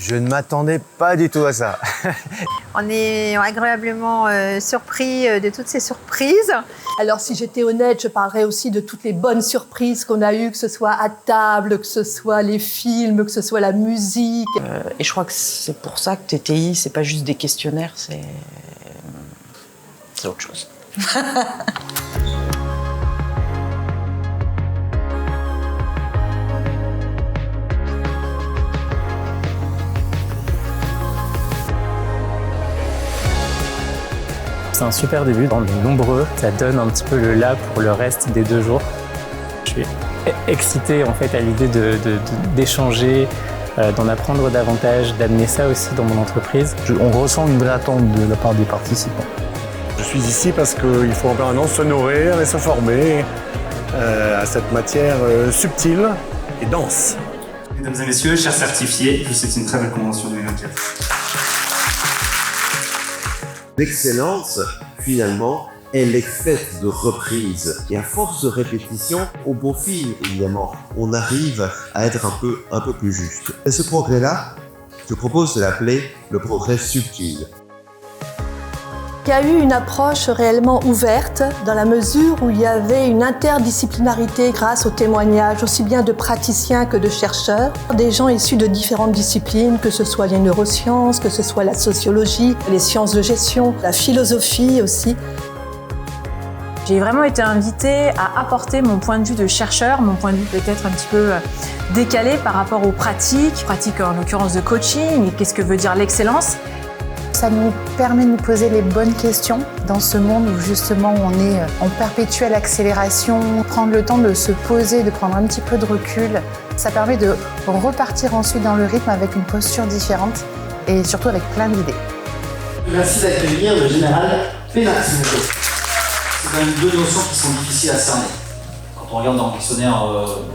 Je ne m'attendais pas du tout à ça. On est agréablement surpris de toutes ces surprises. Alors si j'étais honnête, je parlerais aussi de toutes les bonnes surprises qu'on a eues, que ce soit à table, que ce soit les films, que ce soit la musique. Et je crois que c'est pour ça que TTI, c'est pas juste des questionnaires, c'est autre chose. C'est un super début, on est nombreux, ça donne un petit peu le là pour le reste des 2 jours. Je suis excité en fait à l'idée d'échanger, d'en apprendre davantage, d'amener ça aussi dans mon entreprise. On ressent une vraie attente de la part des participants. Je suis ici parce qu'il faut en permanence se nourrir et se former à cette matière subtile et dense. Mesdames et messieurs, chers certifiés, je vous souhaite une très belle convention 2024. L'excellence, finalement, elle est faite de reprises. Et à force de répétition, au bon fil, évidemment, on arrive à être un peu plus juste. Et ce progrès-là, je propose de l'appeler le progrès subtil. Il y a eu une approche réellement ouverte dans la mesure où il y avait une interdisciplinarité grâce aux témoignages aussi bien de praticiens que de chercheurs, des gens issus de différentes disciplines, que ce soit les neurosciences, que ce soit la sociologie, les sciences de gestion, la philosophie aussi. J'ai vraiment été invitée à apporter mon point de vue de chercheur, mon point de vue peut-être un petit peu décalé par rapport aux pratiques en l'occurrence de coaching, et qu'est-ce que veut dire l'excellence. Ça nous permet de nous poser les bonnes questions dans ce monde où justement on est en perpétuelle accélération. Prendre le temps de se poser, de prendre un petit peu de recul, ça permet de repartir ensuite dans le rythme avec une posture différente et surtout avec plein d'idées. Merci d'accueillir le général Pénarty. C'est quand même 2 notions qui sont difficiles à cerner. Quand on regarde dans le dictionnaire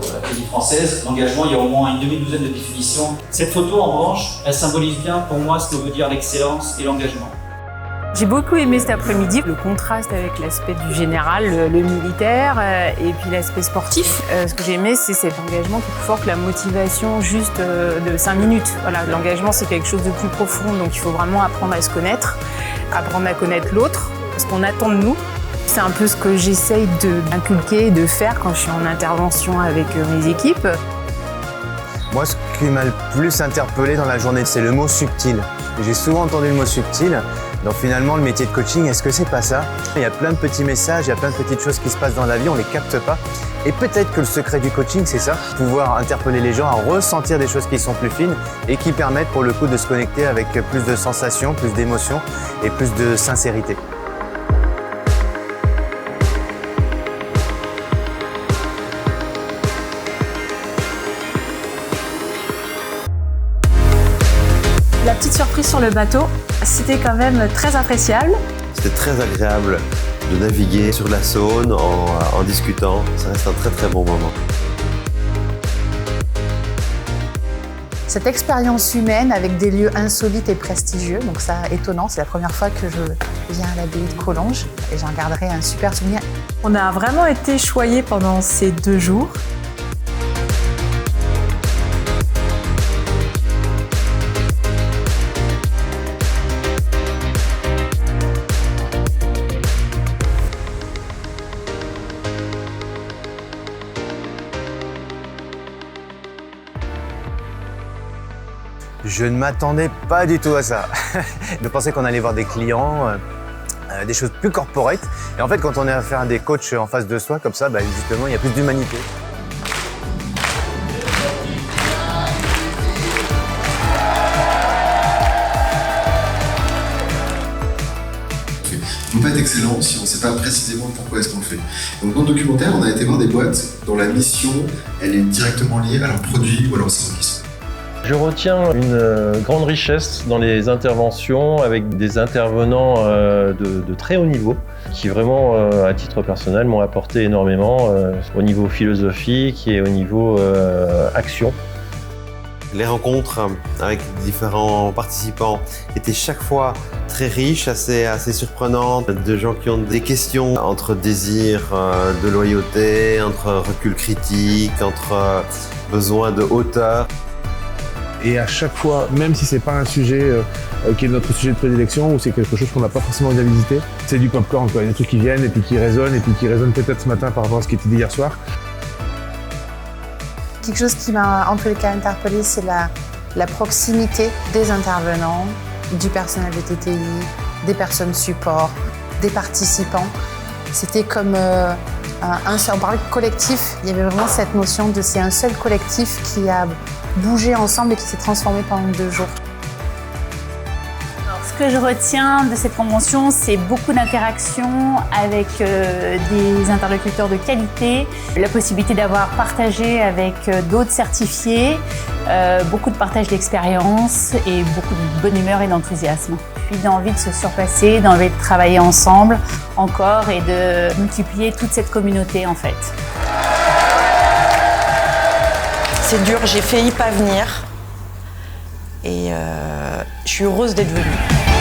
de l'Académie française, l'engagement, il y a au moins une demi-douzaine de définitions. Cette photo, en revanche, elle symbolise bien pour moi ce que veut dire l'excellence et l'engagement. J'ai beaucoup aimé cet après-midi, le contraste avec l'aspect du général, le militaire, et puis l'aspect sportif. Ce que j'ai aimé, c'est cet engagement qui est plus fort que la motivation juste de 5 minutes. Voilà, l'engagement, c'est quelque chose de plus profond, donc il faut vraiment apprendre à se connaître, apprendre à connaître l'autre, ce qu'on attend de nous. C'est un peu ce que j'essaye d'inculquer et de faire quand je suis en intervention avec mes équipes. Moi, ce qui m'a le plus interpellé dans la journée, c'est le mot subtil. J'ai souvent entendu le mot subtil. Donc finalement, le métier de coaching, est-ce que c'est pas ça? Il y a plein de petits messages, il y a plein de petites choses qui se passent dans la vie, on les capte pas. Et peut-être que le secret du coaching, c'est ça, pouvoir interpeller les gens à ressentir des choses qui sont plus fines et qui permettent pour le coup de se connecter avec plus de sensations, plus d'émotions et plus de sincérité. La petite surprise sur le bateau, c'était quand même très appréciable. C'était très agréable de naviguer sur la Saône en discutant. Ça reste un très très bon moment. Cette expérience humaine avec des lieux insolites et prestigieux, donc ça étonnant, c'est la première fois que je viens à l'abbaye de Collonges et j'en garderai un super souvenir. On a vraiment été choyés pendant ces 2 jours. Je ne m'attendais pas du tout à ça. Je pensais qu'on allait voir des clients, des choses plus corporate. Et en fait, quand on est à faire des coachs en face de soi, comme ça, justement, il y a plus d'humanité. On ne peut pas être excellent si on ne sait pas précisément pourquoi est-ce qu'on le fait. Donc dans le documentaire, on a été voir des boîtes dont la mission, elle est directement liée à leurs produits ou à leurs services. Je retiens une grande richesse dans les interventions avec des intervenants de très haut niveau qui vraiment, à titre personnel, m'ont apporté énormément au niveau philosophique et au niveau action. Les rencontres avec différents participants étaient chaque fois très riches, assez surprenantes, de gens qui ont des questions entre désir de loyauté, entre recul critique, entre besoin de hauteur. Et à chaque fois, même si c'est pas un sujet qui est notre sujet de prédilection ou c'est quelque chose qu'on n'a pas forcément envie de visiter, c'est du popcorn, quoi. Il y a des trucs qui viennent et puis qui résonnent peut-être ce matin par rapport à ce qui était dit hier soir. Quelque chose qui m'a en tous les cas interpellée, c'est la proximité des intervenants, du personnel de TTI, des personnes support, des participants. C'était comme on parlait de collectif, il y avait vraiment cette notion de c'est un seul collectif qui a bougé ensemble et qui s'est transformé pendant 2 jours. Ce que je retiens de cette convention, c'est beaucoup d'interactions avec des interlocuteurs de qualité, la possibilité d'avoir partagé avec d'autres certifiés, beaucoup de partage d'expérience et beaucoup de bonne humeur et d'enthousiasme. Puis d'envie de se surpasser, d'envie de travailler ensemble encore et de multiplier toute cette communauté en fait. C'est dur, j'ai failli pas venir et je suis heureuse d'être venue.